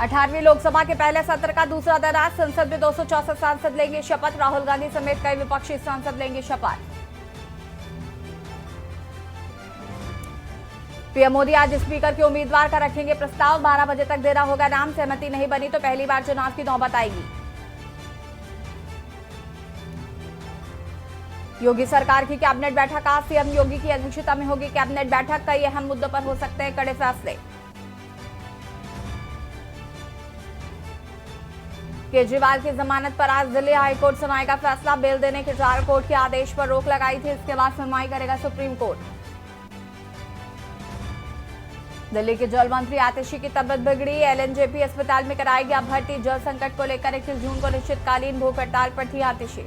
18वीं लोकसभा के पहले सत्र का दूसरा दिन आज संसद में 264 सांसद लेंगे शपथ। राहुल गांधी समेत कई विपक्षी सांसद लेंगे शपथ। पीएम मोदी आज स्पीकर के उम्मीदवार का रखेंगे प्रस्ताव। 12 बजे तक देना होगा नाम। सहमति नहीं बनी तो पहली बार चुनाव की नौबत आएगी। योगी सरकार की कैबिनेट बैठक आज सीएम योगी की अध्यक्षता में होगी कैबिनेट बैठक। कई अहम मुद्दों पर हो सकते हैं कड़े फैसले। केजरीवाल की जमानत पर आज दिल्ली हाईकोर्ट सुनाएगा फैसला। बेल देने के ट्रायल कोर्ट के आदेश पर रोक लगाई थी, इसके बाद सुनवाई करेगा सुप्रीम कोर्ट। दिल्ली के जल मंत्री आतिशी की तबियत बिगड़ी। एलएनजेपी अस्पताल में कराई गया भर्ती। जल संकट को लेकर 21 जून को निश्चितकालीन भूख हड़ताल पर थी आतिशी।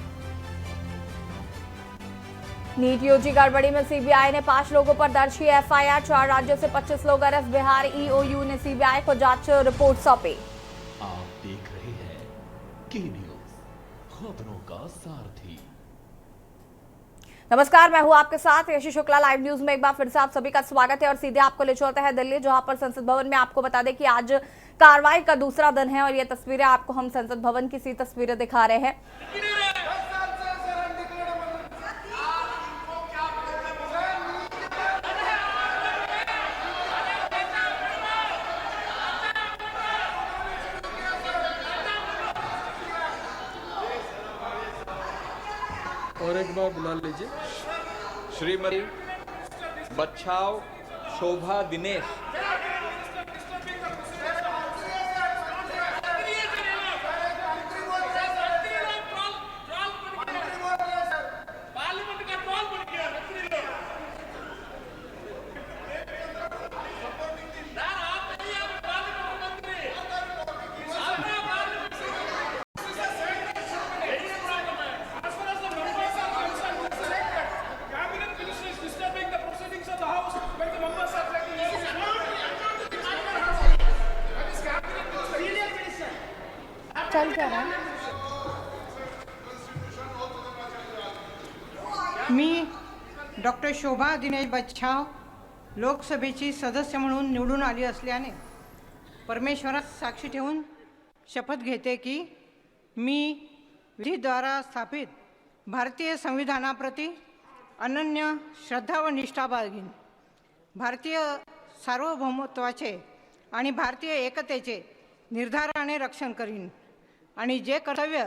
नीट यूजी गड़बड़ी में सीबीआई ने 5 लोगों पर दर्ज की एफआईआर। 4 राज्यों से 25 लोग अरेस्ट। बिहार ईओयू ने सीबीआई को जांच रिपोर्ट सौंपी। आप देख रहे हैं की न्यूज, खबरों का सारथी। नमस्कार, मैं हूं आपके साथ यशी शुक्ला। लाइव न्यूज में एक बार फिर से आप सभी का स्वागत है और सीधे आपको ले चलते हैं दिल्ली, जहां पर संसद भवन में आपको बता दें कि आज कार्रवाई का दूसरा दिन है और ये तस्वीरें आपको हम संसद भवन की सी तस्वीरें दिखा रहे हैं। और एक बार बुला लीजिए। श्रीमती बच्छाव शोभा दिनेश। चल क्या रहा है? मी डॉक्टर शोभा दिनेश बच्छाव लोकसभेची सदस्य म्हणून निवडून आली असल्याने परमेश्वरास साक्षी ठेवून शपथ घेते की मी विधीद्वारा स्थापित भारतीय संविधानाप्रती अनन्य श्रद्धा व निष्ठा बाळगीन, भारतीय सार्वभौमत्वाचे आणि भारतीय एकतेचे निर्धाराने रक्षण करीन आणि जे कर्तव्य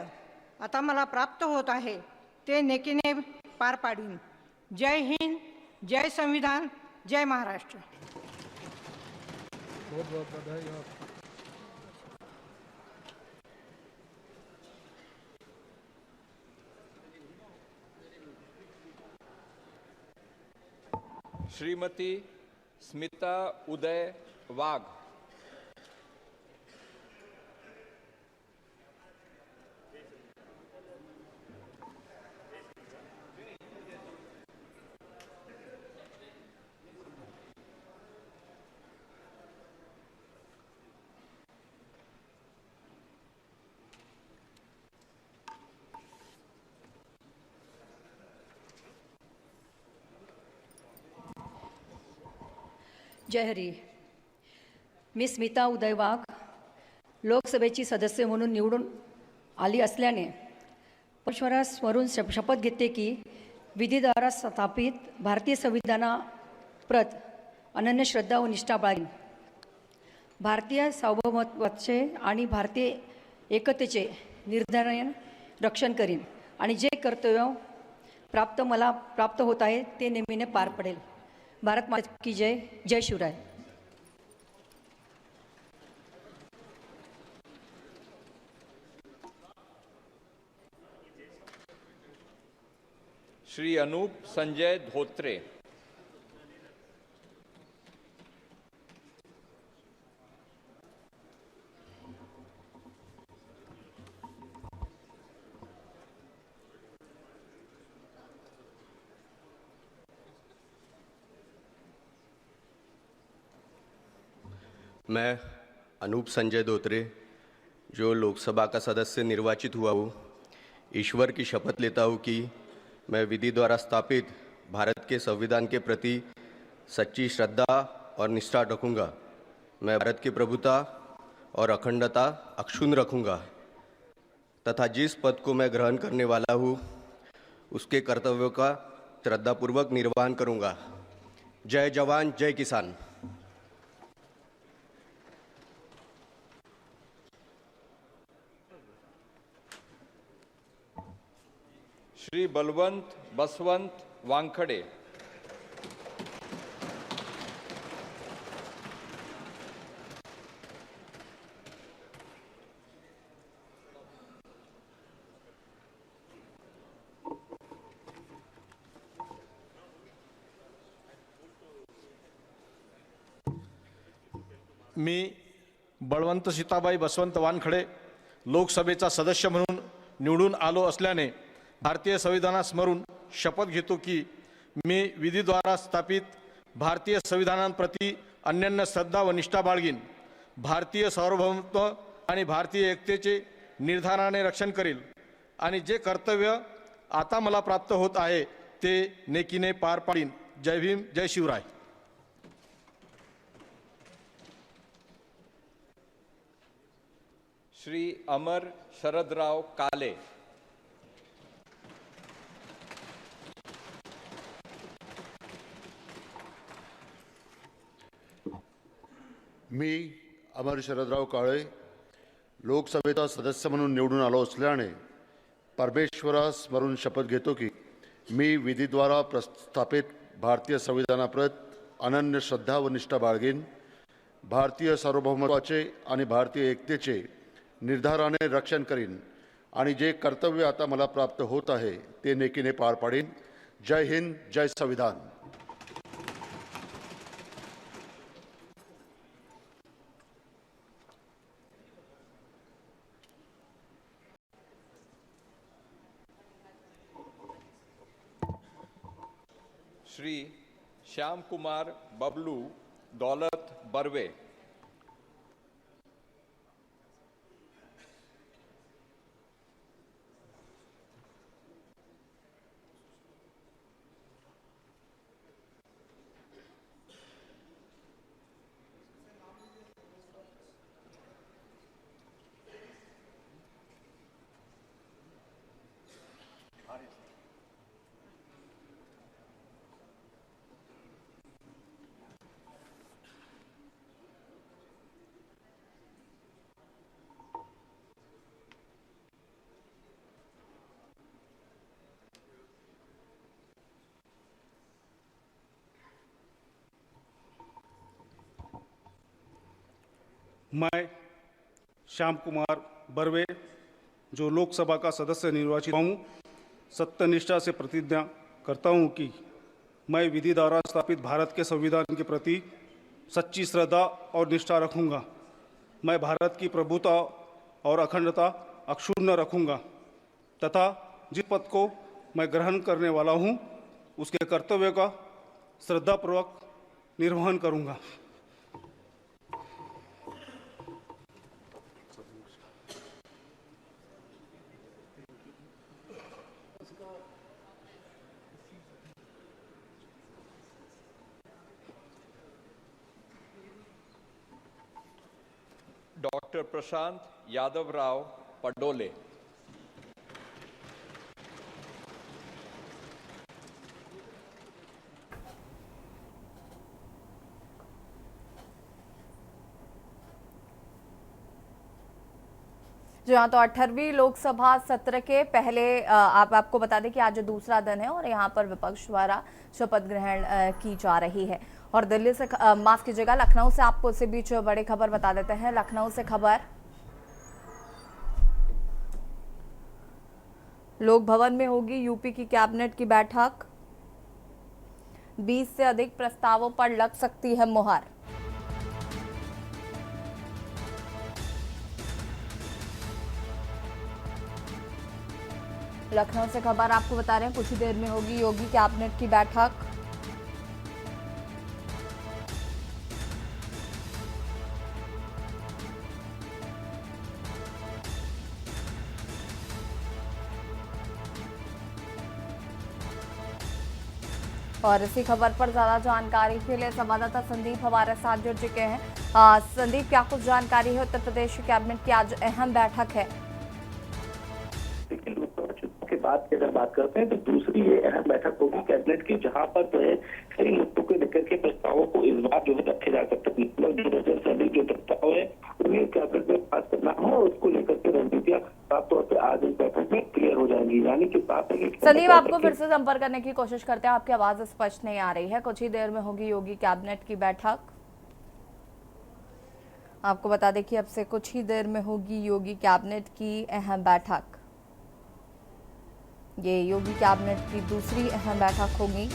आता मला प्राप्त होत आहे ते नेकीने पार पाडीन। जय हिंद, जय संविधान, जय महाराष्ट्र। बहुत बहुत बधाई आपको। श्रीमती स्मिता उदय वाघ। जय हरी। मी स्मिता उदय वाघ लोकसभेची सदस्य म्हणून निवडून आली असल्याने परमेश्वरावरून शपथ घेते की विधीद्वारा स्थापित भारतीय संविधानाप्रत अनन्य श्रद्धा व निष्ठा बाळगीन, भारतीय सार्वभौमत्वाचे आणि भारतीय एकतेचे निर्धाराने रक्षण करीन आणि जे कर्तव्य मला प्राप्त होत आहे ते नेहमीने पार पडेल। भारत माता की जय। जय शिवराय। श्री अनूप संजय धोत्रे। मैं अनूप संजय धोत्रे, जो लोकसभा का सदस्य निर्वाचित हुआ हूँ, ईश्वर की शपथ लेता हूँ कि मैं विधि द्वारा स्थापित भारत के संविधान के प्रति सच्ची श्रद्धा और निष्ठा रखूँगा। मैं भारत की प्रभुता, और अखंडता अक्षुण्ण रखूंगा तथा जिस पद को मैं ग्रहण करने वाला हूँ उसके कर्तव्यों का श्रद्धापूर्वक निर्वहन करूंगा। जय जवान जय किसान। श्री बलवंत बसवंत वानखड़े। मी बळवंत सीताबाई बसवंत वानखडे लोकसभेचा सदस्य म्हणून निवडून आलो असल्याने भारतीय संविधानास्मरून शपथ घेतो की मी विधीद्वारा स्थापित भारतीय संविधानाप्रती अनन्य श्रद्धा व निष्ठा बाळगीन, भारतीय सार्वभौमत्व आणि भारतीय एकतेचे निर्धाराने रक्षण करेल आणि जे कर्तव्य आता मला प्राप्त होत आहे ते नेकीने पार पाडीन। जय भीम जय शिवराय। श्री अमर शरदराव काले। मी अमर शरदराव काळे लोकसभेचा सदस्य म्हणून निवडून आलो असल्याने परमेश्वरास स्मरून शपथ घेतो की मी विधीद्वारा प्रस्थापित भारतीय संविधानाप्रती अनन्य श्रद्धा व निष्ठा बाळगीन, भारतीय सार्वभौमत्वाचे आणि भारतीय एकतेचे निर्धाराने रक्षण करीन आणि जे कर्तव्य आता मला प्राप्त होत आहे ते नेकीने पार पाडीन। जय हिंद जय संविधान। श्री श्याम कुमार बबलू दौलत बर्वे। मैं श्याम कुमार बर्वे जो लोकसभा का सदस्य निर्वाचित हूँ सत्यनिष्ठा से प्रतिज्ञा करता हूँ कि मैं विधि द्वारा स्थापित भारत के संविधान के प्रति सच्ची श्रद्धा और निष्ठा रखूँगा। मैं भारत की प्रभुता और अखंडता अक्षुण्ण रखूँगा तथा जिस पद को मैं ग्रहण करने वाला हूँ उसके कर्तव्य का श्रद्धापूर्वक निर्वहन करूँगा। डॉक्टर प्रशांत यादव राव पडोले। जी हाँ, तो 18वीं लोकसभा सत्र के पहले आपको बता दें कि आज दूसरा दिन है और यहाँ पर विपक्ष द्वारा शपथ ग्रहण की जा रही है। और दिल्ली से माफ कीजिएगा, लखनऊ से आपको इसी बीच बड़ी खबर बता देते हैं। लखनऊ से खबर, लोक भवन में होगी यूपी की कैबिनेट की बैठक, 20 से अधिक प्रस्तावों पर लग सकती है मुहर। लखनऊ से खबर आपको बता रहे हैं, कुछ ही देर में होगी योगी कैबिनेट की बैठक। और इसी खबर पर ज्यादा जानकारी के लिए संवाददाता संदीप हमारे साथ जुड़ चुके हैं। संदीप, क्या कुछ जानकारी है? उत्तर प्रदेश कैबिनेट की आज अहम बैठक है। लेकिन लोकसभा चुनाव के बाद की अगर बात करते हैं तो दूसरी ये अहम बैठक होगी कैबिनेट की, जहां पर जो है कई मुद्दों को लेकर के प्रस्तावों को इस बार जो है रखे जा सकते हैं। मतलब जो अधिक जो प्रस्ताव है उन्हें कैबिनेट में पास करना है और उसको लेकर के रणनीतियां साफ तौर पर आज इस बैठक में क्लियर हो जाएंगी। यानी कि बात है कि संदीप, आपको फिर से संपर्क करने की कोशिश करते हैं, आपकी आवाज स्पष्ट नहीं आ रही है। कुछ ही देर में होगी योगी कैबिनेट की बैठक। आपको बता दें कि अब से कुछ ही देर में होगी योगी कैबिनेट की अहम बैठक। ये योगी कैबिनेट की दूसरी अहम बैठक होगी।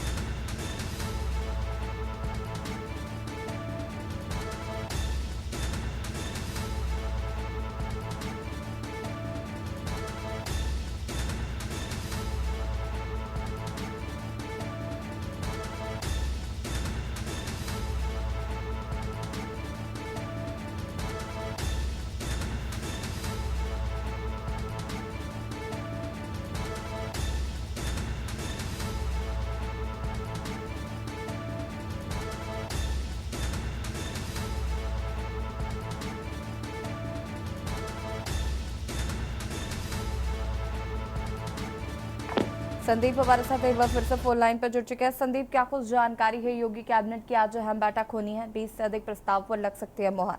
संदीप हमारे साथ एक बार फिर से फोन लाइन पर जुड़ चुके हैं। संदीप, क्या कुछ जानकारी है? योगी कैबिनेट की आज अहम बैठक होनी है, 20 से अधिक प्रस्ताव पर लग सकती है मोहर।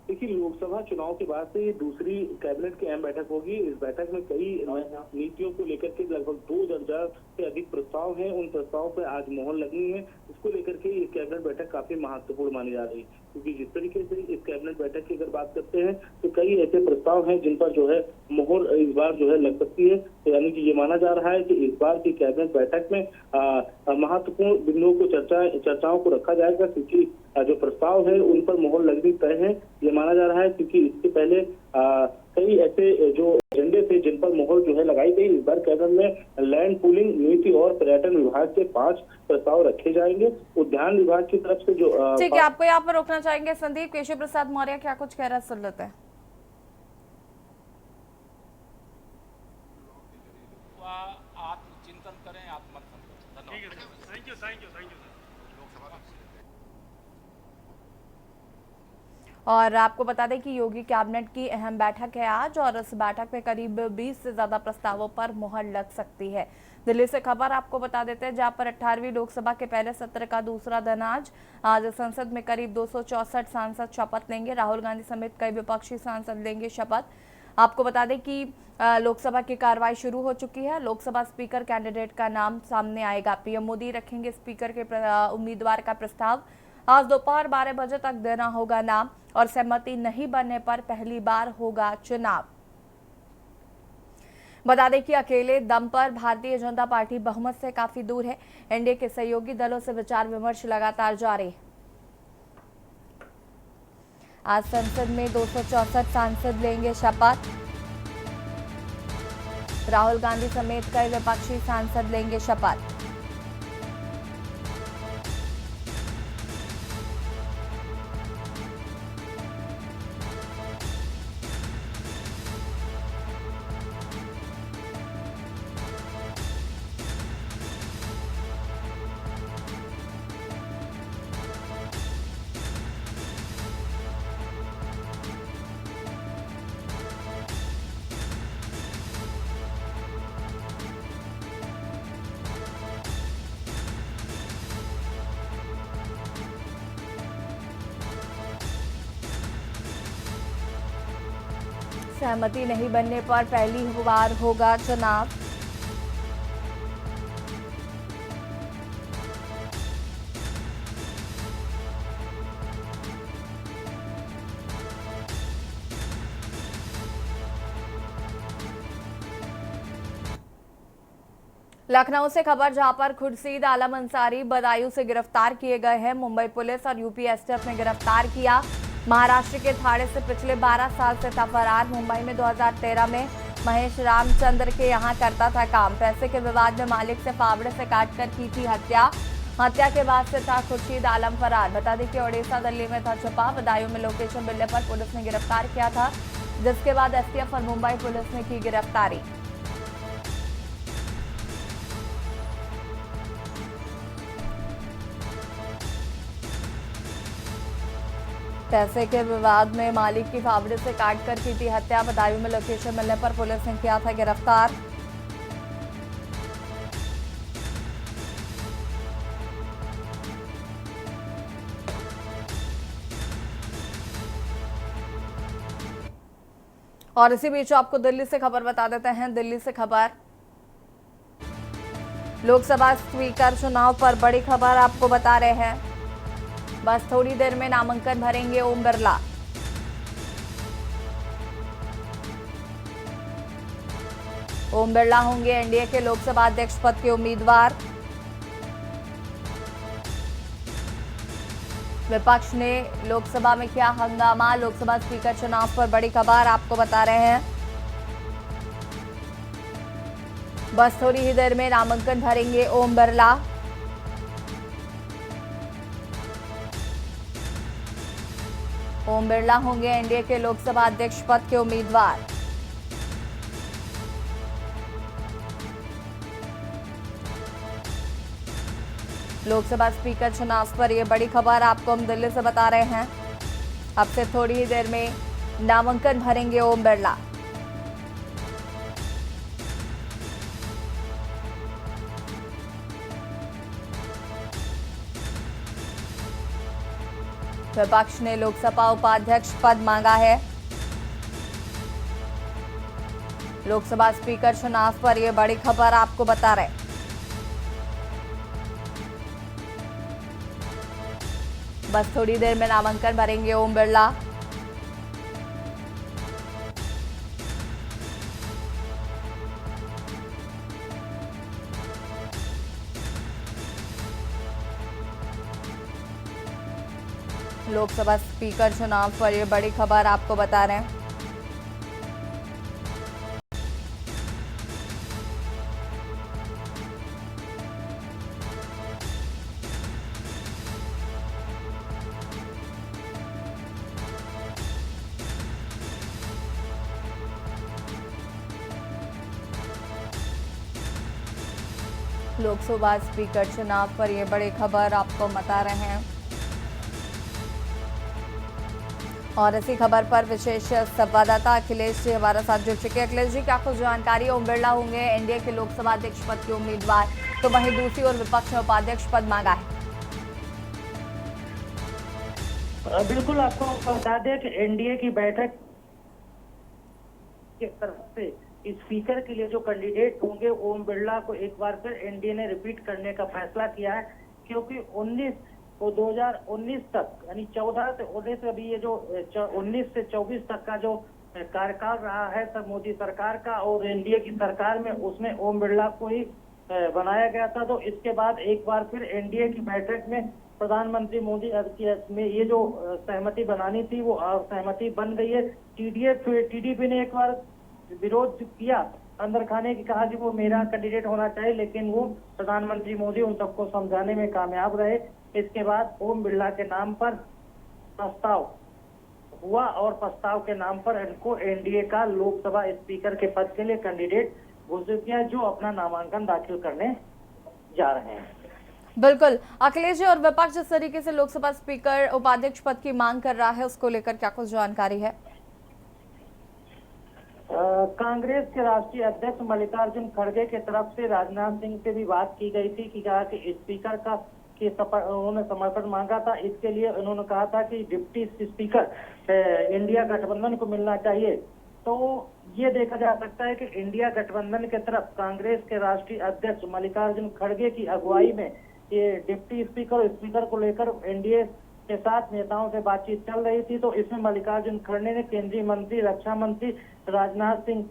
देखिए, लोकसभा चुनाव के बाद से ये दूसरी कैबिनेट की अहम बैठक होगी। इस बैठक में कई नीतियों को लेकर के लगभग 2 दर्जन से अधिक प्रस्ताव हैं। उन प्रस्तावों पर आज मोहर लगनी है। इसको लेकर के ये कैबिनेट बैठक काफी महत्वपूर्ण मानी जा रही है, क्योंकि जिस तरीके से इस कैबिनेट बैठक की अगर बात करते हैं तो कई ऐसे प्रस्ताव हैं जिन पर जो है मोहर इस बार जो है लग सकती है। तो यानी कि ये माना जा रहा है कि इस बार की कैबिनेट बैठक में महत्वपूर्ण बिंदुओं को चर्चाओं को रखा जाएगा, क्योंकि जो प्रस्ताव है उन पर मोहर लगनी तय है, ये माना जा रहा है। क्योंकि इससे पहले कई ऐसे जो एजेंडे थे जिन पर मोहर जो है लगाई गई। इस बार कैबिनेट में लैंड पूलिंग नीति और पर्यटन विभाग के 5 प्रस्ताव रखे जाएंगे। उद्यान विभाग की तरफ से जो ठीक है, आपको यहाँ पर रोकना चाहेंगे संदीप। केशव प्रसाद मौर्य क्या कुछ कह रहा है, सुन लेते हैं। आत्मचिंतन करें, आत्ममंथन करें। Thank you sir. और आपको बता दें कि योगी कैबिनेट की अहम बैठक है आज, और इस बैठक में करीब 20 से ज्यादा प्रस्तावों पर मोहर लग सकती है। दिल्ली से खबर आपको बता देते हैं, जहां पर 18वीं लोकसभा के पहले सत्र का दूसरा दिन आज संसद में करीब 264 सांसद शपथ लेंगे। राहुल गांधी समेत कई विपक्षी सांसद लेंगे शपथ। आपको बता दें कि लोकसभा की कार्रवाई शुरू हो चुकी है। लोकसभा स्पीकर कैंडिडेट का नाम सामने आएगा। पीएम मोदी रखेंगे स्पीकर के उम्मीदवार का प्रस्ताव। आज दोपहर 12 बजे तक देना होगा नाम, और सहमति नहीं बनने पर पहली बार होगा चुनाव। बता दें कि अकेले दम पर भारतीय जनता पार्टी बहुमत से काफी दूर है। एनडीए के सहयोगी दलों से विचार विमर्श लगातार जारी है। आज संसद में 264 सांसद लेंगे शपथ। राहुल गांधी समेत कई विपक्षी सांसद लेंगे शपथ। सहमति नहीं बनने पर पहली बार होगा चुनाव। लखनऊ से खबर, जहां पर खुर्शीद आलम अंसारी बदायूं से गिरफ्तार किए गए हैं। मुंबई पुलिस और यूपी एसटीएफ ने गिरफ्तार किया। महाराष्ट्र के थाने से पिछले 12 साल से था फरार। मुंबई में 2013 में महेश रामचंद्र के यहां करता था काम। पैसे के विवाद में मालिक से फावड़े से काटकर की थी हत्या। हत्या के बाद से था खुर्शीद आलम फरार। बता दें कि ओडिशा दिल्ली में था छुपा। बदायूं में लोकेशन मिलने पर पुलिस ने गिरफ्तार किया था, जिसके बाद एसटीएफ और मुंबई पुलिस ने की गिरफ्तारी। पैसे के विवाद में मालिक की फावड़े से काटकर की थी हत्या। बदायूं में लोकेशन मिलने पर पुलिस ने किया था गिरफ्तार। और इसी बीच आपको दिल्ली से खबर बता देते हैं। दिल्ली से खबर, लोकसभा स्पीकर चुनाव पर बड़ी खबर आपको बता रहे हैं। बस थोड़ी देर में नामांकन भरेंगे ओम बिरला। ओम बिरला होंगे एनडीए के लोकसभा अध्यक्ष पद के उम्मीदवार। विपक्ष ने लोकसभा में किया हंगामा। लोकसभा स्पीकर चुनाव पर बड़ी खबर आपको बता रहे हैं। बस थोड़ी ही देर में नामांकन भरेंगे ओम बिरला। ओम बिरला होंगे एनडीए के लोकसभा अध्यक्ष पद के उम्मीदवार। लोकसभा स्पीकर चुनाव पर यह बड़ी खबर आपको हम दिल्ली से बता रहे हैं। अब से थोड़ी ही देर में नामांकन भरेंगे ओम बिरला। विपक्ष ने लोकसभा उपाध्यक्ष पद मांगा है। लोकसभा स्पीकर चुनाव पर यह बड़ी खबर आपको बता रहे। बस थोड़ी देर में नामांकन भरेंगे ओम बिरला। लोकसभा स्पीकर चुनाव पर यह बड़ी खबर आपको बता रहे हैं। लोकसभा स्पीकर चुनाव पर यह बड़ी खबर आपको बता रहे हैं। और इसी खबर पर विशेष संवाददाता अखिलेश जी हमारे साथ जुड़ चुके हैं। अखिलेश जी, क्या कुछ जानकारी? ओम बिरला होंगे एनडीए के लोकसभा अध्यक्ष पद के उम्मीदवार, तो वहीं दूसरी ओर विपक्ष ने उपाध्यक्ष पद मांगा है। बिल्कुल, आपको बता दें कि एनडीए की बैठक की तरफ से स्पीकर के लिए जो कैंडिडेट होंगे ओम बिरला को एक बार फिर एनडीए ने रिपीट करने का फैसला किया है, क्योंकि 2019 तक यानी 14 से 19 अभी ये जो 19 से 24 तक का जो कार्यकाल रहा है सब मोदी सरकार का और एनडीए की सरकार में, उसमें ओम बिरला को ही बनाया गया था। तो इसके बाद एक बार फिर एनडीए की बैठक में प्रधानमंत्री मोदी में ये जो सहमति बनानी थी वो सहमति बन गई है। टीडीपी ने एक बार विरोध किया, अंदर खाने की कहा कि वो मेरा कैंडिडेट होना चाहिए, लेकिन वो प्रधानमंत्री मोदी उन सबको समझाने में कामयाब रहे। इसके बाद ओम बिरला के नाम पर प्रस्ताव हुआ और प्रस्ताव के नाम पर इनको एनडीए का लोकसभा स्पीकर के पद के लिए कैंडिडेट घोषित किया, जो अपना नामांकन दाखिल करने जा रहे हैं। बिल्कुल अखिलेश जी, और विपक्ष जिस तरीके से लोकसभा स्पीकर उपाध्यक्ष पद की मांग कर रहा है, उसको लेकर क्या कुछ जानकारी है? कांग्रेस के राष्ट्रीय अध्यक्ष मल्लिकार्जुन खड़गे की तरफ से राजनाथ सिंह से भी बात की गई थी कि कहा कि स्पीकर का उन्होंने समर्थन मांगा था। इसके लिए उन्होंने कहा था कि डिप्टी स्पीकर इंडिया गठबंधन को मिलना चाहिए। तो ये देखा जा सकता है कि इंडिया गठबंधन के तरफ कांग्रेस के राष्ट्रीय अध्यक्ष मल्लिकार्जुन खड़गे की अगुवाई में ये डिप्टी स्पीकर और स्पीकर को लेकर एनडीए के साथ नेताओं से बातचीत चल रही थी। तो इसमें मल्लिकार्जुन खड़गे ने केंद्रीय मंत्री, रक्षा मंत्री राजनाथ सिंह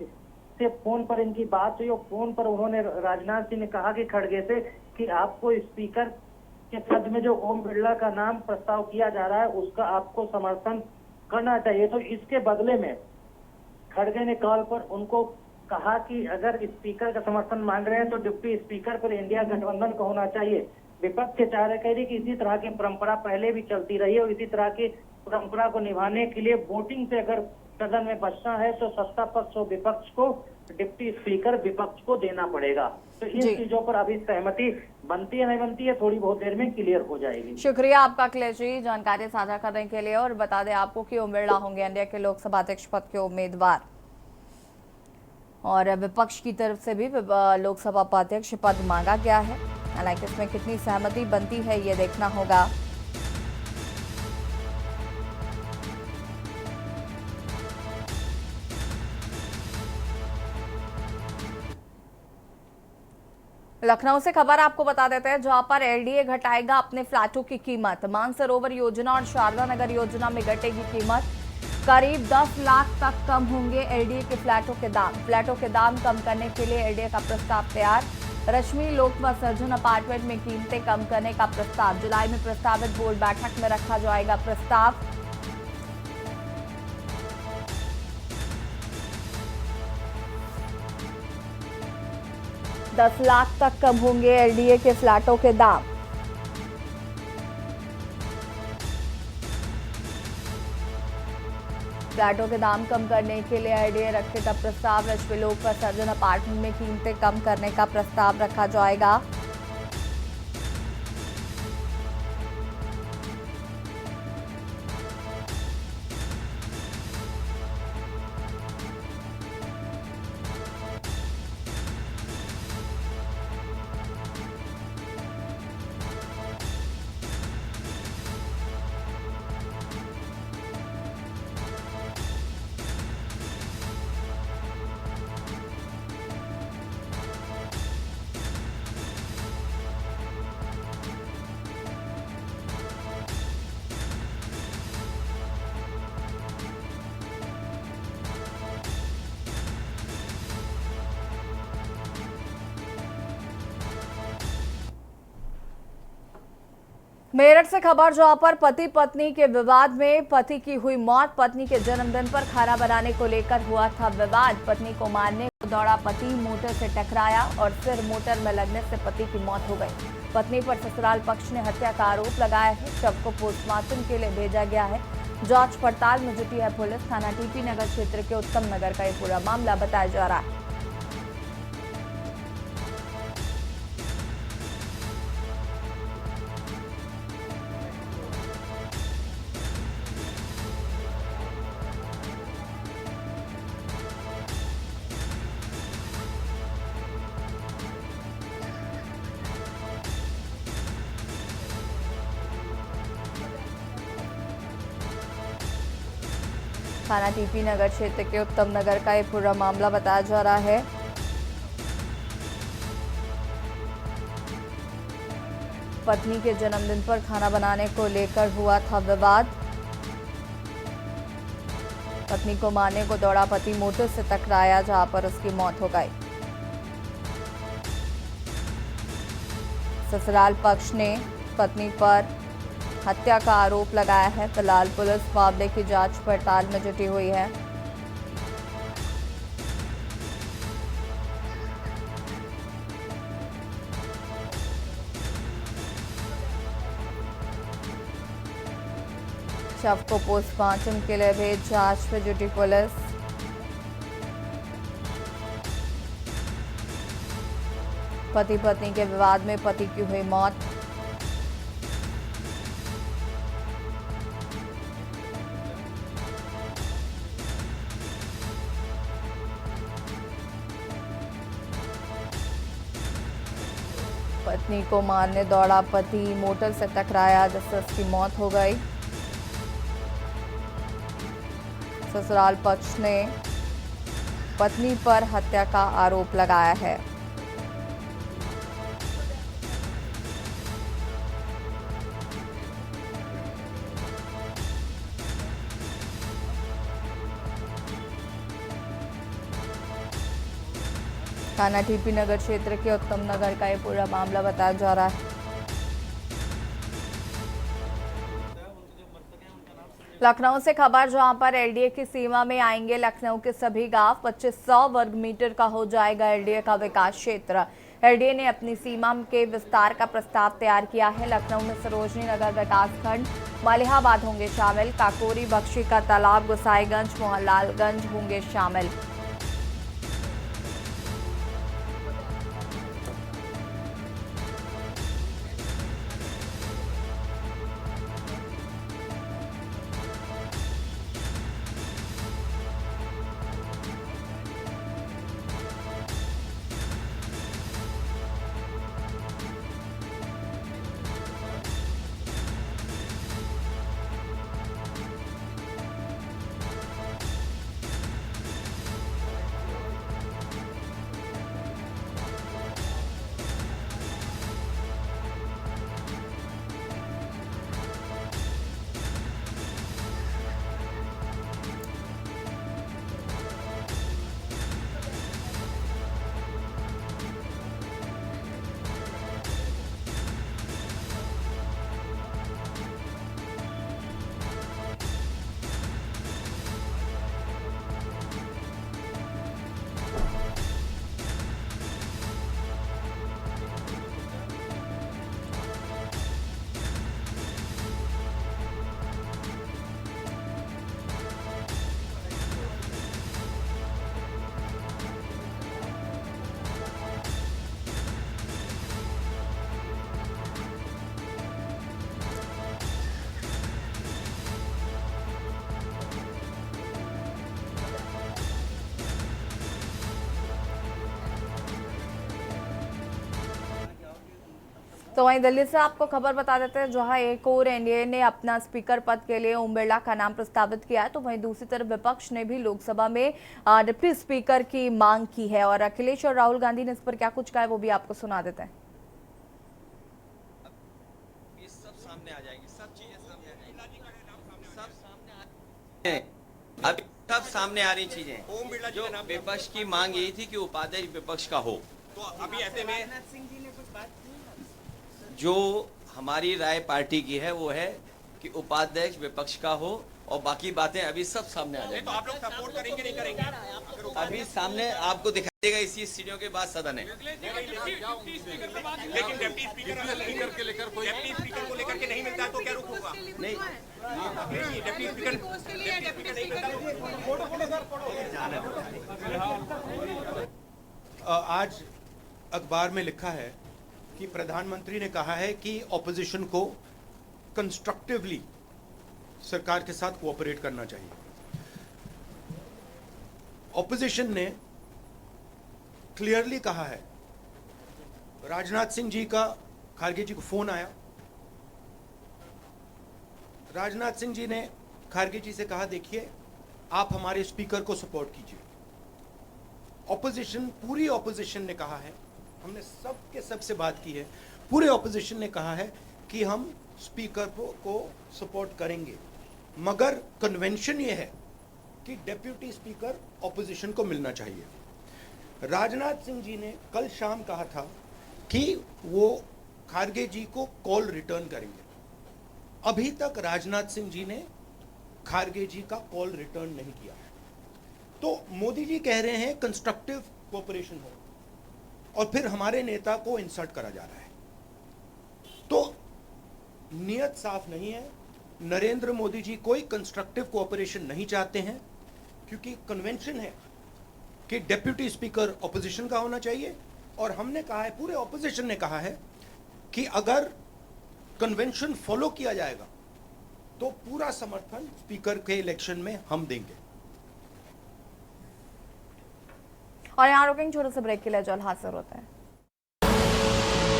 से फोन पर इनकी बात हुई और फोन पर उन्होंने राजनाथ सिंह ने कहा कि खड़गे से कि आपको स्पीकर के पद में जो ओम बिरला का नाम प्रस्ताव किया जा रहा है उसका आपको समर्थन करना चाहिए। तो इसके बदले में खड़गे ने कॉल पर उनको कहा कि अगर स्पीकर का समर्थन मांग रहे हैं तो डिप्टी स्पीकर पर इंडिया गठबंधन को होना चाहिए। विपक्ष के चारे कह रही कि इसी तरह की परंपरा पहले भी चलती रही है और इसी तरह की परंपरा को निभाने के लिए वोटिंग से अगर सदन में बचना है तो सत्ता पक्ष और विपक्ष को डिप्टी स्पीकर विपक्ष को देना पड़ेगा। तो इन जी। चीजों पर अभी सहमति बनती है नहीं बनती है, थोड़ी बहुत देर में क्लियर हो जाएगी। शुक्रिया आपका अखिलेश जी जानकारी साझा करने के लिए। और बता दें आपको कि ओम बिरला होंगे एनडीए के लोकसभा अध्यक्ष पद के उम्मीदवार, और विपक्ष की तरफ से भी लोकसभा उपाध्यक्ष पद मांगा गया है। हालांकि इसमें कितनी सहमति बनती है ये देखना होगा। लखनऊ से खबर आपको बता देते हैं, जहां पर एलडीए घटाएगा अपने फ्लैटों की कीमत। मानसरोवर योजना और शारदा नगर योजना में घटेगी कीमत। करीब 10 लाख तक कम होंगे एलडीए के फ्लैटों के दाम। फ्लैटों के दाम कम करने के लिए एलडीए का प्रस्ताव तैयार। रश्मि लोकवा सर्जन अपार्टमेंट में कीमतें कम करने का प्रस्ताव। जुलाई में प्रस्तावित बोर्ड बैठक में रखा जाएगा प्रस्ताव। $10 लाख तक कम होंगे एलडीए के फ्लैटों के दाम। फ्लैटों के दाम कम करने के लिए एलडीए रखेगा प्रस्ताव। रश्मि लोकवा सर्जन अपार्टमेंट में कीमतें कम करने का प्रस्ताव रखा जाएगा। मेरठ से खबर, जहां पर पति पत्नी के विवाद में पति की हुई मौत। पत्नी के जन्मदिन पर खाना बनाने को लेकर हुआ था विवाद। पत्नी को मारने को दौड़ा पति, मोटर से टकराया और सिर मोटर में लगने से पति की मौत हो गई। पत्नी पर ससुराल पक्ष ने हत्या का आरोप लगाया है। शव को पोस्टमार्टम के लिए भेजा गया है। जांच पड़ताल में जुटी है पुलिस। थाना टीपी नगर क्षेत्र के उत्तम नगर का ये पूरा मामला बताया जा रहा है। थाना टीपी नगर क्षेत्र के उत्तम नगर का ये पूरा मामला बताया जा रहा है। पत्नी के जन्मदिन पर खाना बनाने को लेकर हुआ था विवाद। पत्नी को मारने को दौड़ा पति, मोटर से टकराया जहां पर उसकी मौत हो गई। ससुराल पक्ष ने पत्नी पर हत्या का आरोप लगाया है। फिलहाल पुलिस मामले की जांच पड़ताल में जुटी हुई है। शव को पोस्टमार्टम के लिए भेज जांच में जुटी पुलिस। पति पत्नी के विवाद में पति की हुई मौत। पत्नी को मारने दौड़ा पति, मोटर से टकराया जिससे उसकी मौत हो गई। ससुराल पक्ष ने पत्नी पर हत्या का आरोप लगाया है। थाना टीपी नगर क्षेत्र के उत्तम नगर का ये पूरा मामला बताया जा रहा है। लखनऊ से खबर, जहां पर एलडीए की सीमा में आएंगे लखनऊ के सभी गांव। 2500 वर्ग मीटर का हो जाएगा एलडीए का विकास क्षेत्र। एलडीए ने अपनी सीमा के विस्तार का प्रस्ताव तैयार किया है। लखनऊ में सरोजनी नगर विकासखंड, मलिहाबाद होंगे शामिल। काकोरी, बख्शी का तालाब, गोसाईगंज, मोहनलालगंज होंगे शामिल। तो वहीं दिल्ली से आपको खबर बता देते हैं, जहां एक और एनडीए ने अपना स्पीकर पद के लिए ओम बिरला का नाम प्रस्तावित किया है, तो वहीं दूसरी तरफ विपक्ष ने भी लोकसभा में डिप्टी स्पीकर की मांग की है। और अखिलेश और राहुल गांधी ने इस पर क्या कुछ कहा है वो भी आपको सुना देते हैं। सब सामने आ जाएगी, सब चीजें सामने आ जाएगी, सब सामने अब सब सामने आ रही चीजें। जो विपक्ष की मांग यही थी कि उपाध्यक्ष विपक्ष का हो, तो अभी ऐसे में जो हमारी राय पार्टी की है वो है कि उपाध्यक्ष विपक्ष का हो और बाकी बातें अभी सब सामने आ जाएंगी। तो आप लोग सपोर्ट करेंगे नहीं करेंगे अभी सामने आपको दिखाई देगा। इसी सीढ़ियों के बाद सदन है। लेकिन डिप्टी स्पीकर को लेकर के नहीं मिलता है तो क्या रुख होगा? नहीं, डिप्टी स्पीकर नहीं मिलता। आज अखबार में लिखा है कि प्रधानमंत्री ने कहा है कि ऑपोजिशन को कंस्ट्रक्टिवली सरकार के साथ कोऑपरेट करना चाहिए। ऑपोजिशन ने क्लियरली कहा है, राजनाथ सिंह जी का खारगे जी को फोन आया, राजनाथ सिंह जी ने खारगे जी से कहा देखिए आप हमारे स्पीकर को सपोर्ट कीजिए। ऑपोजिशन, पूरी ऑपोजिशन ने कहा है, हमने सबसे बात की है, पूरे ऑपोजिशन ने कहा है कि हम स्पीकर को सपोर्ट करेंगे, मगर कन्वेंशन ये है कि डेप्यूटी स्पीकर ऑपोजिशन को मिलना चाहिए। राजनाथ सिंह जी ने कल शाम कहा था कि वो खारगे जी को कॉल रिटर्न करेंगे। अभी तक राजनाथ सिंह जी ने खारगे जी का कॉल रिटर्न नहीं किया है। तो मोदी जी कह रहे हैं कंस्ट्रक्टिव कोऑपरेशन हो, और फिर हमारे नेता को इंसल्ट करा जा रहा है। तो नियत साफ नहीं है। नरेंद्र मोदी जी कोई कंस्ट्रक्टिव कोऑपरेशन नहीं चाहते हैं, क्योंकि कन्वेंशन है कि डेप्यूटी स्पीकर ऑपोजिशन का होना चाहिए। और हमने कहा है, पूरे ऑपोजिशन ने कहा है कि अगर कन्वेंशन फॉलो किया जाएगा तो पूरा समर्थन स्पीकर के इलेक्शन में हम देंगे। और यहाँ रुकेंगे छोटे से ब्रेक के लिए, जल्द हाजिर होते हैं।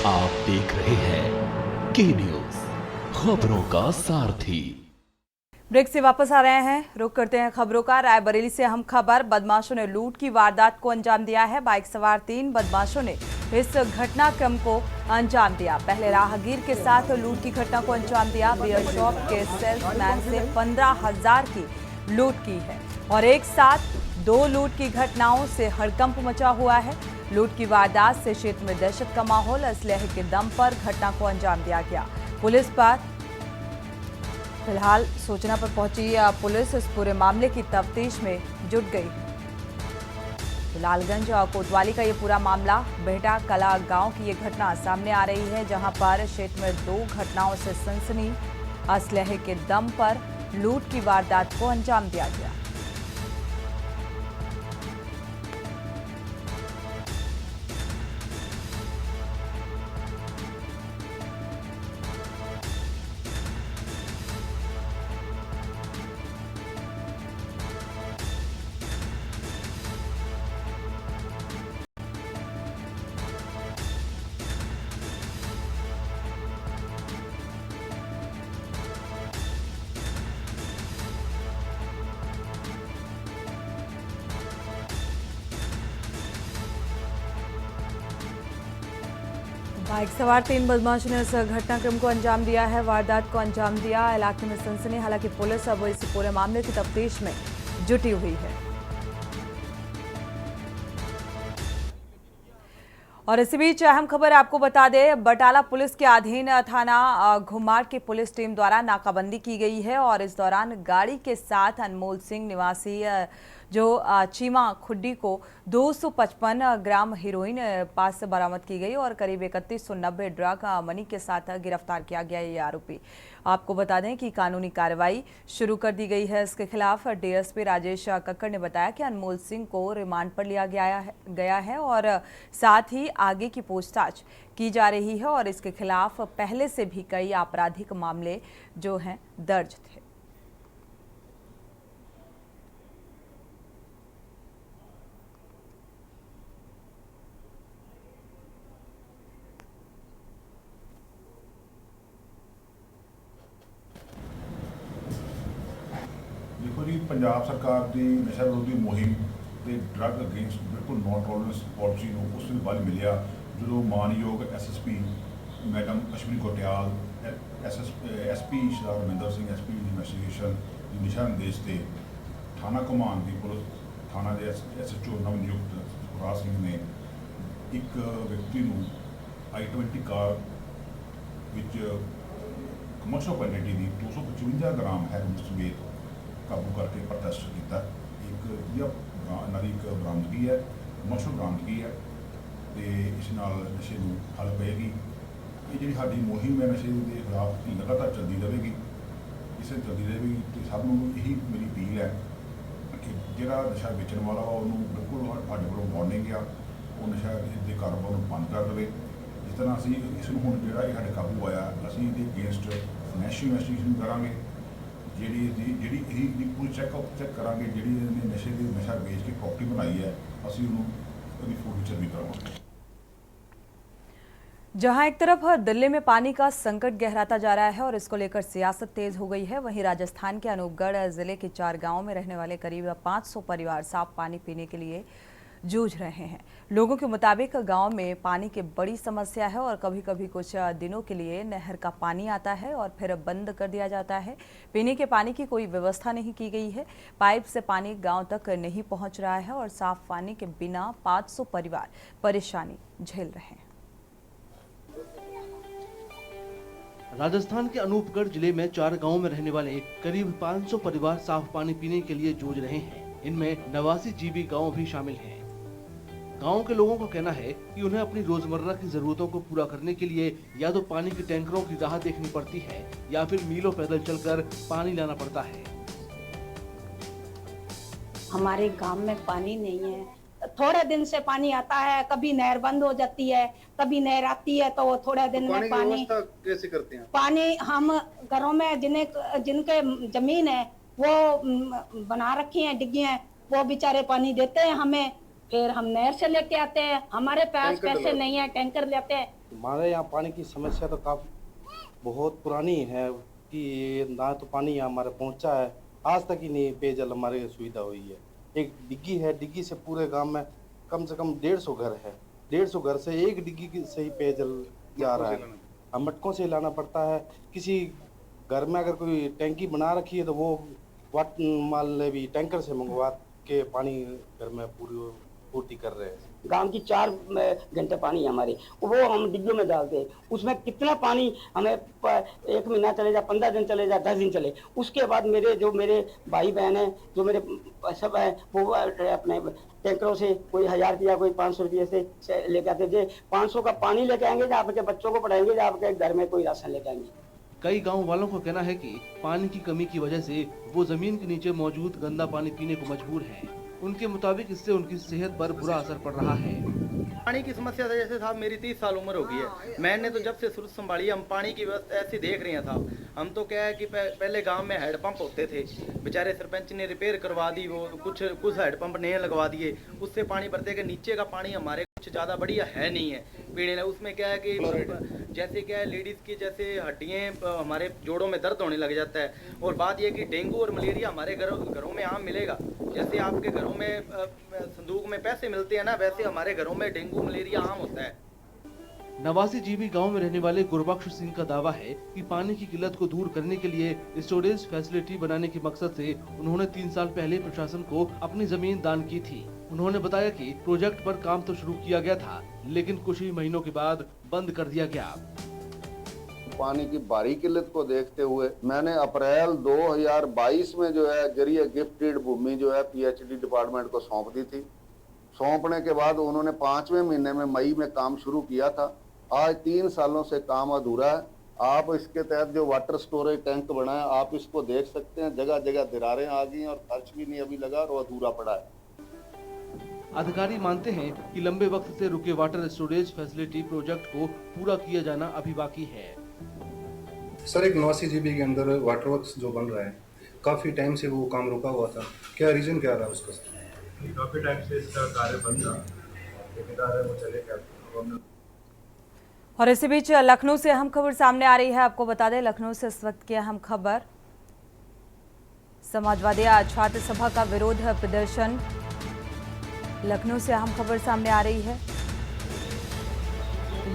आप देख रहे हैं के न्यूज, खबरों का सारथी। ब्रेक से वापस आ रहे हैं, रुक करते हैं खबरों का। रायबरेली से अहम खबर, बदमाशों ने लूट की वारदात को अंजाम दिया है। बाइक सवार 3 बदमाशों ने इस घटनाक्रम को अंजाम दिया। पहले राहगीर के साथ लूट की घटना को अंजाम दिया। बियर शॉप के सेल्समैन से 15,000 की लूट की है और एक साथ 2 लूट की घटनाओं से हड़कंप मचा हुआ है। लूट की वारदात से क्षेत्र में दहशत का माहौल, असलहे के दम पर घटना को अंजाम दिया गया। पुलिस पर फिलहाल सूचना पर पहुंची पुलिस इस पूरे मामले की तफ्तीश में जुट गई है। लालगंज और कोतवाली का ये पूरा मामला, बेहटा कला गांव की ये घटना सामने आ रही है, जहां पर क्षेत्र में 2 घटनाओं से सनसनी, असलहे के दम पर लूट की वारदात को अंजाम दिया गया। बाइक सवार 3 बदमाशों ने इस घटनाक्रम को अंजाम दिया है, वारदात को अंजाम दिया। इलाके में सनसनी, हालांकि पुलिस अब इस पूरे मामले की तफ्तीश में जुटी हुई है। और इसी बीच अहम खबर आपको बता दें, बटाला पुलिस के अधीन थाना घुमार की पुलिस टीम द्वारा नाकाबंदी की गई है और इस दौरान गाड़ी के साथ अनमोल सिंह निवासी जो चीमा खुड्डी को 255 ग्राम हीरोइन पास से बरामद की गई और करीब 3190 ड्रग मनी के साथ गिरफ्तार किया गया ये आरोपी। आपको बता दें कि कानूनी कार्रवाई शुरू कर दी गई है इसके खिलाफ। डीएसपी राजेश कक्कड़ ने बताया कि अनमोल सिंह को रिमांड पर लिया गया है और साथ ही आगे की पूछताछ की जा रही है और इसके खिलाफ पहले से भी कई आपराधिक मामले जो हैं दर्ज थे। देखो जी, पंजाब सरकार की नशा विरोधी मुहिम ਤੇ ਡਰੱਗ ਅਗੇਂਸਟ ਬਿਲਕੁਲ ਨੋਨ ਟੋਲਰੈਂਸ ਪਾਲਿਸੀ ਨੂੰ ਉਸ ਨੂੰ ਬਲ ਮਿਲਿਆ ਜਦੋਂ ਮਾਨਯੋਗ SSP madam Ashwani Kotiyal SP ਸ਼੍ਰੀ ਰਮਿੰਦਰ ਸਿੰਘ ਐਸਪੀ ਇਨਵੈਸਟੀਗੇਸ਼ਨ ਦੀ ਦਿਸ਼ਾ ਨਿਰਦੇਸ਼ ਤੇ ਥਾਣਾ ਘੁਮਾਣ ਦੀ ਪੁਲਿਸ ਥਾਣਾ ਦੇ ਐਸਐਚਓ ਨਵ ਨਿਯੁਕਤ ਸੁਖਰਾਜ ਸਿੰਘ ਨੇ ਇੱਕ ਵਿਅਕਤੀ ਨੂੰ i20 ਕਾਰ ਵਿੱਚ ਕਮਰਸ਼ੀਅਲ ਕੁਆਂਟੀਟੀ ਦੀ 255 ਗ੍ਰਾਮ ਹੈਰੋਇਨ ਸਮੇਤ ਕਾਬੂ ਕਰਕੇ ਪ੍ਰਦਰਸ਼ਿਤ ਕੀਤਾ। ਇੱਕ ਇਹਨਾਂ ਦੀ ਇੱਕ ਬਰਾਮਦਗੀ ਹੈ, ਕਮਰਸ਼ੀਅਲ ਬਰਾਮਦਗੀ ਹੈ ਅਤੇ ਇਸ ਨਾਲ ਨਸ਼ੇ ਨੂੰ ਹੱਲ ਪਏਗੀ। ਇਹ ਜਿਹੜੀ ਸਾਡੀ ਮੁਹਿੰਮ ਹੈ ਨਸ਼ੇ ਦੇ ਖਿਲਾਫ ਲਗਾਤਾਰ ਚੱਲਦੀ ਰਹੇਗੀ, ਇਸੇ ਚੱਲਦੀ ਰਹੇਗੀ ਅਤੇ ਸਭ ਨੂੰ ਇਹੀ ਮੇਰੀ ਅਪੀਲ ਹੈ ਕਿ ਜਿਹੜਾ ਨਸ਼ਾ ਵੇਚਣ ਵਾਲਾ ਉਹਨੂੰ ਬਿਲਕੁਲ ਸਾਡੇ ਕੋਲੋਂ ਵਾਰਨਿੰਗ ਆ, ਉਹ ਨਸ਼ਾ ਦੇ ਕਾਰੋਬਾਰ ਨੂੰ ਬੰਦ ਕਰ ਦੇਵੇ। ਜਿਸ ਤਰ੍ਹਾਂ ਅਸੀਂ ਇਸ ਨੂੰ ਹੁਣ ਜਿਹੜਾ ਇਹ ਸਾਡੇ ਕਾਬੂ ਆਇਆ, ਅਸੀਂ ਇਹਦੇ ਅਗੇਂਸਟ ਨੈਸ਼ਨਲ ਇਨਵੈਸਟੀਗੇਸ਼ਨ ਕਰਾਂਗੇ, ਜਿਹੜੀ ਇਹਦੀ ਪੂਰੀ ਚੈੱਕ ਕਰਾਂਗੇ, ਜਿਹੜੀ ਇਹਨੇ ਨਸ਼ਾ ਵੇਚ ਕੇ ਪ੍ਰੋਪਰਟੀ ਬਣਾਈ ਹੈ, ਅਸੀਂ ਉਹਨੂੰ ਉਹਦੀ ਫੋਰਫੀਚਰ भी करवाएंगे। जहां एक तरफ दिल्ली में पानी का संकट गहराता जा रहा है और इसको लेकर सियासत तेज हो गई है, वहीं राजस्थान के अनूपगढ़ जिले के 4 गांवों में रहने वाले करीब 500 परिवार साफ पानी पीने के लिए जूझ रहे हैं। लोगों के मुताबिक गांव में पानी की बड़ी समस्या है और कभी कभी कुछ दिनों के लिए नहर का पानी आता है और फिर बंद कर दिया जाता है। पीने के पानी की कोई व्यवस्था नहीं की गई है, पाइप से पानी गांव तक नहीं पहुंच रहा है और साफ पानी के बिना 500 परिवार परेशानी झेल रहे हैं। राजस्थान के अनूपगढ़ जिले में 4 गांवों में रहने वाले करीब 500 परिवार साफ पानी पीने के लिए जूझ रहे हैं। इनमें 89 जीबी गांव भी शामिल हैं। गांव के लोगों का कहना है कि उन्हें अपनी रोजमर्रा की जरूरतों को पूरा करने के लिए या तो पानी के टैंकरों की राह देखनी पड़ती है या फिर मीलों पैदल चलकर पानी लाना पड़ता है। हमारे गांव में पानी नहीं है, थोड़े दिन से पानी आता है, कभी नहर बंद हो जाती है, कभी नहर आती है तो वो थोड़े दिन में पानी कैसे करते हैं? पानी हम घरों में जिनके जमीन है वो बना रखी है डिग्गी है, वो बेचारे पानी देते हैं हमें, फिर हम नहर से लेके आते हैं। हमारे पास पैसे नहीं है, टैंकर लेते हैं। हमारे यहाँ पानी की समस्या तो काफी बहुत पुरानी है कि ना तो पानी यहाँ हमारे पहुँचा है, आज तक ही नहीं पेयजल हमारे सुविधा हुई है। एक डिग्गी है, डिग्गी से पूरे गांव में कम से कम 150 घर है, 150 घर से एक डिग्गी से ही पेयजल जा रहा है। हम मटकों से लाना पड़ता है। किसी घर में अगर कोई टैंकी बना रखी है तो वो मान ले भी टैंकर से मंगवा के पानी घर में पूर्ति कर रहे हैं। गांव की 4 घंटे पानी है हमारी, वो हम डिग्गियों में डालते हैं। उसमें कितना पानी हमें 1 महीना चले जाए, 15 दिन चले जाए, 10 दिन चले, उसके बाद मेरे भाई बहन है, जो मेरे सब है, वो अपने टैंकरों से कोई 1000 रुपया कोई 500 रुपये से लेके आते थे। 500 का पानी लेके आएंगे जो आपके बच्चों को पढ़ाएंगे, जो आपके घर में कोई राशन लेके आएंगे। कई गांव वालों का कहना है कि पानी की कमी की वजह से वो जमीन के नीचे मौजूद गंदा पानी पीने को मजबूर हैं। उनके मुताबिक इससे उनकी सेहत पर बुरा असर पड़ रहा है। पानी की समस्या से जैसे साहब मेरी 30 साल उम्र हो गई है, मैंने तो जब से शुरू संभाली हम पानी की व्यवस्था ऐसी देख रहे हैं साहब। हम तो क्या है कि पहले गांव में हैंडपंप होते थे, बेचारे सरपंच ने रिपेयर करवा दी, वो कुछ हैंडपंप नए लगवा दिए, उससे पानी भरते के नीचे का पानी हमारे कुछ ज़्यादा बढ़िया है नहीं है पीने में। उसमें क्या है कि जैसे क्या है लेडीज़ की जैसे हड्डियाँ हमारे जोड़ों में दर्द होने लग जाता है। और बात यह कि डेंगू और मलेरिया हमारे घरों में आम मिलेगा। जैसे आपके घरों में संदूक में पैसे मिलते हैं ना, वैसे हमारे घरों में डेंगू मलेरिया आम होता है। 89 जीबी गांव में रहने वाले गुरबख्श सिंह का दावा है कि पानी की किल्लत को दूर करने के लिए स्टोरेज फैसिलिटी बनाने के मकसद से उन्होंने 3 साल पहले प्रशासन को अपनी जमीन दान की थी। उन्होंने बताया कि प्रोजेक्ट पर काम तो शुरू किया गया था, लेकिन कुछ ही महीनों के बाद बंद कर दिया गया। पानी की भारी किल्लत को देखते हुए मैंने अप्रैल 2022 में जो है जरिए गिफ्टेड भूमि जो है PhD डिपार्टमेंट को सौंप दी थी। सौंपने के बाद उन्होंने 5वें महीने में मई में काम शुरू किया था। आज 3 सालों से काम अधूरा है। आप इसके तहत जो वाटर स्टोरेज टैंक बना है, आप इसको देख सकते हैं, जगह जगह दरारें आ गई और खर्च भी नहीं अभी लगा और अधूरा पड़ा है। अधिकारी मानते हैं कि लंबे वक्त से रुके वाटर स्टोरेज फैसिलिटी प्रोजेक्ट को पूरा किया जाना अभी बाकी है। सर, एक 89 जीबी के अंदर वाटर वर्क्स जो बन रहा है, काफी टाइम से वो काम रुका हुआ था, क्या रीजन क्या रहा उसका? काफी टाइम से इसका कार्य बंद रहा, ठेकेदार वो चले गए। और इसी बीच लखनऊ से अहम खबर सामने आ रही है। आपको बता दें, लखनऊ से इस वक्त की अहम खबर समाजवादी छात्र सभा का विरोध प्रदर्शन। लखनऊ से अहम खबर सामने आ रही है।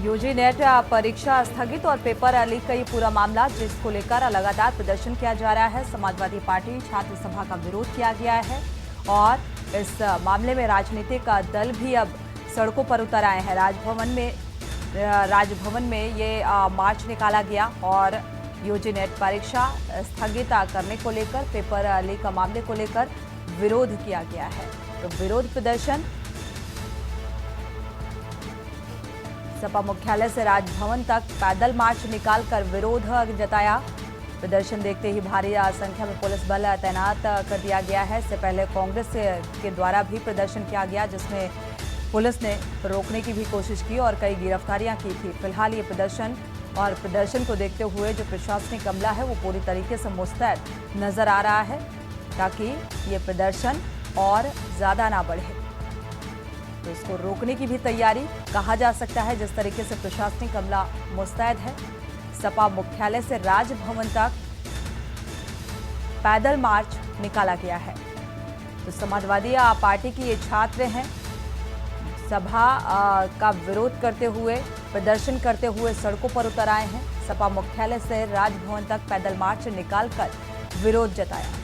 यूजी नेट परीक्षा स्थगित और पेपर लीक का ये पूरा मामला, जिसको लेकर लगातार प्रदर्शन किया जा रहा है। समाजवादी पार्टी छात्र सभा का विरोध किया गया है और इस मामले में राजनीतिक दल भी अब सड़कों पर उतर आए हैं। राजभवन में ये मार्च निकाला गया और यूजी नेट परीक्षा स्थगित करने को लेकर, पेपर लीक मामले को लेकर विरोध किया गया है। तो विरोध प्रदर्शन सपा मुख्यालय से राजभवन तक पैदल मार्च निकालकर विरोध जताया। प्रदर्शन देखते ही भारी संख्या में पुलिस बल तैनात कर दिया गया है। इससे पहले कांग्रेस के द्वारा भी प्रदर्शन किया गया, जिसमें पुलिस ने रोकने की भी कोशिश की और कई गिरफ्तारियां की थी। फिलहाल ये प्रदर्शन को देखते हुए जो प्रशासनिक अमला है वो पूरी तरीके से मुस्तैद नजर आ रहा है, ताकि ये प्रदर्शन और ज्यादा ना बढ़े। तो इसको रोकने की भी तैयारी कहा जा सकता है, जिस तरीके से प्रशासनिक अमला मुस्तैद है। सपा मुख्यालय से राजभवन तक पैदल मार्च निकाला गया है। तो समाजवादी पार्टी की ये छात्र हैं, सभा का विरोध करते हुए, प्रदर्शन करते हुए सड़कों पर उतर आए हैं। सपा मुख्यालय से राजभवन तक पैदल मार्च निकालकर विरोध जताया।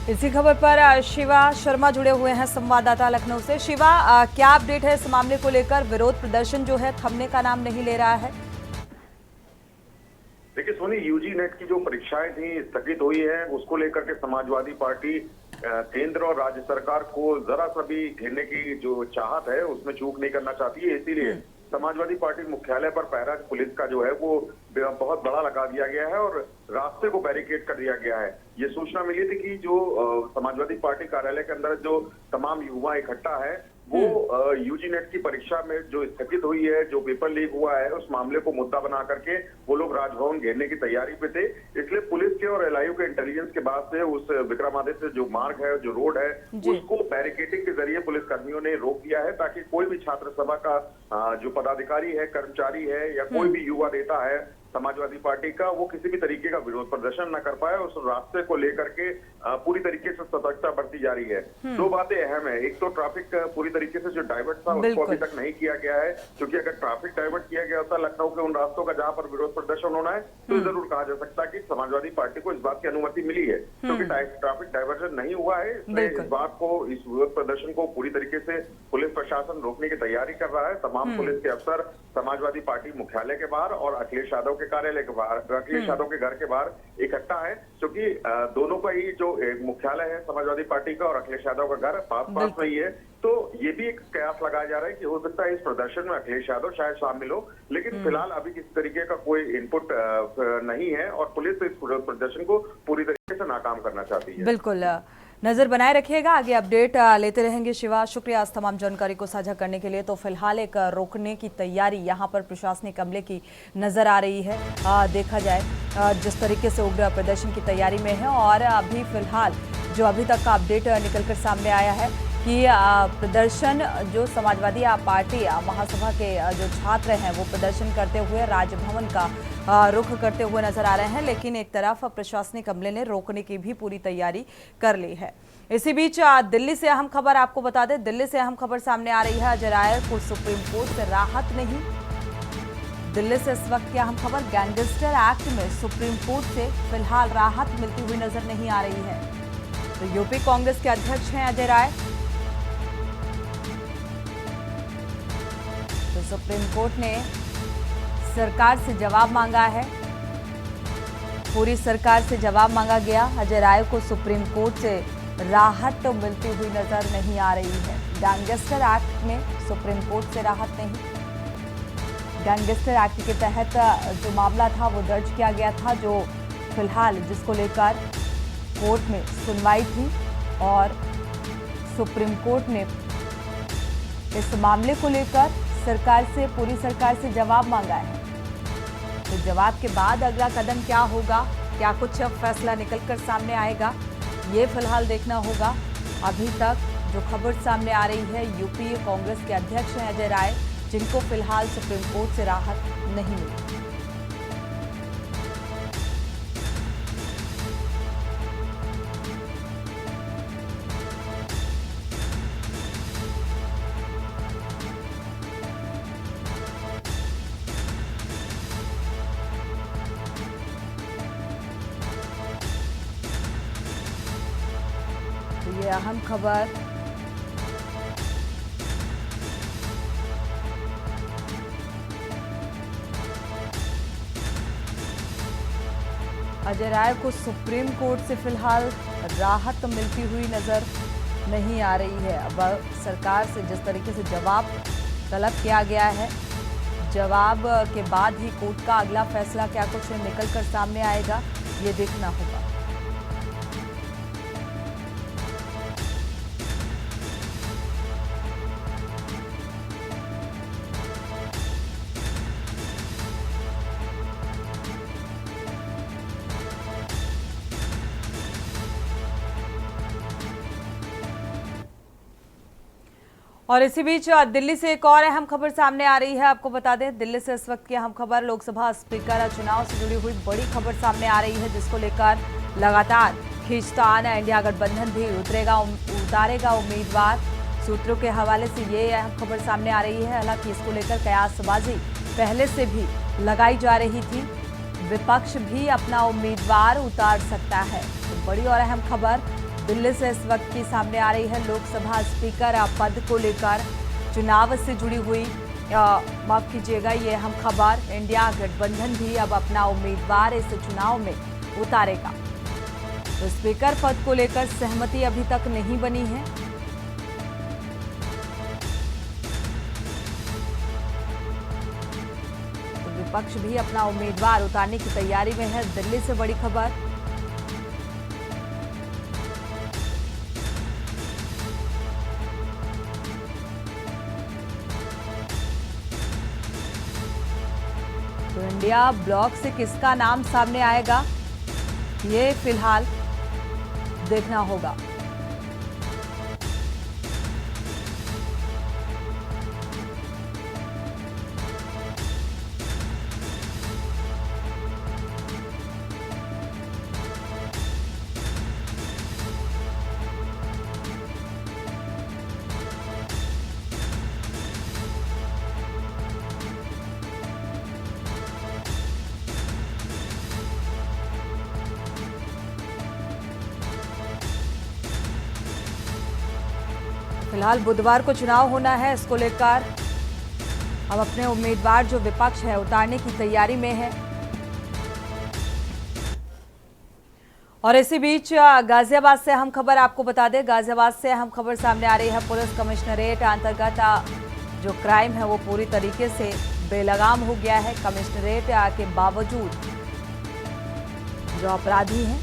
इसी खबर पर शिवा शर्मा जुड़े हुए हैं संवाददाता लखनऊ से। शिवा, क्या अपडेट है इस मामले को लेकर? विरोध प्रदर्शन जो है थमने का नाम नहीं ले रहा है। देखिए सोनी, यूजी नेट की जो परीक्षाएं थी स्थगित हुई है, उसको लेकर के समाजवादी पार्टी केंद्र और राज्य सरकार को जरा सा भी घेरने की जो चाहत है उसमें चूक नहीं करना चाहती है। इसीलिए समाजवादी पार्टी मुख्यालय पर पहरा पुलिस का जो है वो बहुत बड़ा लगा दिया गया है और रास्ते को बैरिकेड कर दिया गया है। ये सूचना मिली थी कि जो समाजवादी पार्टी कार्यालय के अंदर जो तमाम युवा इकट्ठा है वो यूजी नेट की परीक्षा में जो स्थगित हुई है, जो पेपर लीक हुआ है, उस मामले को मुद्दा बना करके वो लोग राजभवन घेरने की तैयारी पे थे। इसलिए पुलिस के और एलआईयू के इंटेलिजेंस के बाद से उस विक्रमादित्य जो मार्ग है, जो रोड है, उसको बैरिकेडिंग के जरिए पुलिस कर्मियों ने रोक दिया है, ताकि कोई भी छात्र सभा का जो पदाधिकारी है, कर्मचारी है या कोई भी युवा नेता है समाजवादी पार्टी का, वो किसी भी तरीके का विरोध प्रदर्शन न कर पाए। उस रास्ते को लेकर के पूरी तरीके से सतर्कता बरती जा रही है। दो बातें अहम है। एक तो ट्रैफिक पूरी तरीके से जो डाइवर्ट था उसको अभी तक नहीं किया गया है, क्योंकि अगर ट्रैफिक डाइवर्ट किया गया होता लखनऊ के उन रास्तों का जहां पर विरोध प्रदर्शन होना है, तो जरूर कहा जा सकता है कि समाजवादी पार्टी को इस बात की अनुमति मिली है। क्योंकि ट्रैफिक डाइवर्जन नहीं हुआ है, इसलिए इस बात को, इस विरोध प्रदर्शन को पूरी तरीके से पुलिस प्रशासन रोकने की तैयारी कर रहा है। तमाम पुलिस के अफसर समाजवादी पार्टी मुख्यालय के बाहर और अखिलेश यादव के कार्यालय के बाहर, अखिलेश यादव के घर के बाहर इकट्ठा है, क्योंकि दोनों का ही जो मुख्यालय है समाजवादी पार्टी का और अखिलेश यादव का घर पास में ही है। तो ये भी एक कयास लगाया जा रहा है कि हो सकता है इस प्रदर्शन में अखिलेश यादव शायद शामिल हो, लेकिन फिलहाल अभी किसी तरीके का कोई इनपुट नहीं है और पुलिस इस प्रदर्शन को पूरी तरीके से नाकाम करना चाहती है। बिल्कुल, नजर बनाए रखिएगा, आगे अपडेट लेते रहेंगे। शिवा, शुक्रिया इस तमाम जानकारी को साझा करने के लिए। तो फिलहाल एक रोकने की तैयारी यहाँ पर प्रशासनिक अमले की नजर आ रही है। देखा जाए जिस तरीके से उग्र प्रदर्शन की तैयारी में है, और अभी फिलहाल जो अभी तक का अपडेट निकलकर सामने आया है कि प्रदर्शन जो समाजवादी पार्टी महासभा के जो छात्र हैं वो प्रदर्शन करते हुए राजभवन का रुख करते हुए नजर आ रहे हैं, लेकिन एक तरफ प्रशासनिक अमले ने रोकने की भी पूरी तैयारी कर ली है। इसी बीच दिल्ली से अहम खबर आपको बता दें, दिल्ली से अहम खबर सामने आ रही है। अजय राय को सुप्रीम कोर्ट से राहत नहीं। दिल्ली से इस वक्त की अहम खबर, गैंगस्टर एक्ट में सुप्रीम कोर्ट से फिलहाल राहत मिलती हुई नजर नहीं आ रही है। तो यूपी कांग्रेस के अध्यक्ष हैं अजय राय। तो सुप्रीम कोर्ट ने सरकार से जवाब मांगा है, पूरी सरकार से जवाब मांगा गया। अजय राय को सुप्रीम कोर्ट से राहत तो मिलती हुई नजर नहीं आ रही है। गैंगस्टर एक्ट में सुप्रीम कोर्ट से राहत नहीं। गैंगस्टर एक्ट के तहत जो मामला था वो दर्ज किया गया था, जो फिलहाल जिसको लेकर कोर्ट में सुनवाई थी और सुप्रीम कोर्ट ने इस मामले को लेकर सरकार से, पूरी सरकार से जवाब मांगा है। तो जवाब के बाद अगला कदम क्या होगा, क्या कुछ फैसला निकलकर सामने आएगा, ये फिलहाल देखना होगा। अभी तक जो खबर सामने आ रही है, यूपी कांग्रेस के अध्यक्ष हैं अजय राय, जिनको फिलहाल सुप्रीम कोर्ट से राहत नहीं मिली। ये अहम खबर अजय राय को सुप्रीम कोर्ट से फिलहाल राहत मिलती हुई नजर नहीं आ रही है। अब सरकार से जिस तरीके से जवाब तलब किया गया है, जवाब के बाद ही कोर्ट का अगला फैसला क्या कुछ निकलकर सामने आएगा, ये देखना होगा। और इसी बीच दिल्ली से एक और अहम खबर सामने आ रही है। आपको बता दें, दिल्ली से इस वक्त की अहम खबर लोकसभा स्पीकर चुनाव से जुड़ी हुई बड़ी खबर सामने आ रही है, जिसको लेकर लगातार खींचतान इंडिया गठबंधन भी उतारेगा उम्मीदवार। सूत्रों के हवाले से ये अहम खबर सामने आ रही है। हालांकि इसको लेकर कयासबाजी पहले से भी लगाई जा रही थी, विपक्ष भी अपना उम्मीदवार उतार सकता है। तो बड़ी और अहम खबर दिल्ली से इस वक्त की सामने आ रही है। लोकसभा स्पीकर पद को लेकर चुनाव से जुड़ी हुई माफ कीजिएगा, ये अहम खबर, इंडिया गठबंधन भी अब अपना उम्मीदवार इस चुनाव में उतारेगा। तो स्पीकर पद को लेकर सहमति अभी तक नहीं बनी है। तो विपक्ष भी अपना उम्मीदवार उतारने की तैयारी में है। दिल्ली से बड़ी खबर। तो इंडिया ब्लॉक से किसका नाम सामने आएगा, ये फिलहाल देखना होगा। फिलहाल बुधवार को चुनाव होना है, इसको लेकर अब अपने उम्मीदवार जो विपक्ष है उतारने की तैयारी में है। और इसी बीच गाजियाबाद से अहम खबर आपको बता दें, गाजियाबाद से अहम खबर सामने आ रही है। पुलिस कमिश्नरेट अंतर्गत जो क्राइम है वो पूरी तरीके से बेलगाम हो गया है। कमिश्नरेट के बावजूद जो अपराधी हैं